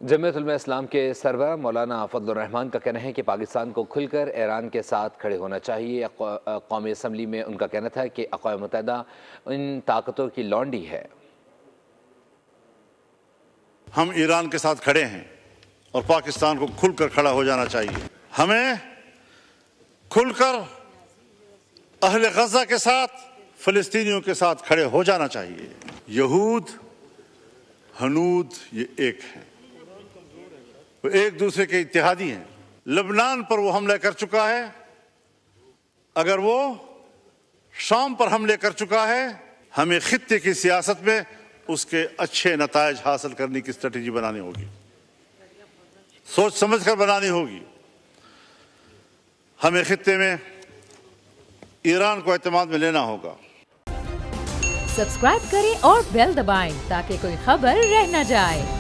जमीयत उलमा इस्लाम के सरबराह मौलाना फजलुर रहमान का कहना है कि पाकिस्तान को खुलकर ईरान के साथ खड़े होना चाहिए। कौमी असम्बली में उनका कहना था कि अक़वाम मुत्तहिदा इन ताकतों की लौंडी है। हम ईरान के साथ खड़े हैं और पाकिस्तान को खुलकर खड़ा हो जाना चाहिए। हमें खुलकर अहले गज़ा के साथ, फ़लस्तीनियों के साथ खड़े हो जाना चाहिए। यहूद हनूद ये एक है, वो एक दूसरे के इत्तेहादी हैं। लबनान पर वो हमला कर चुका है, अगर वो शाम पर हमले कर चुका है, हमें खित्ते की सियासत में उसके अच्छे नतायज हासिल करने की स्ट्रेटजी बनानी होगी, सोच समझ कर बनानी होगी। हमें खित्ते में ईरान को एतमाद में लेना होगा। सब्सक्राइब करें और बेल दबाएं ताकि कोई खबर रह न जाए।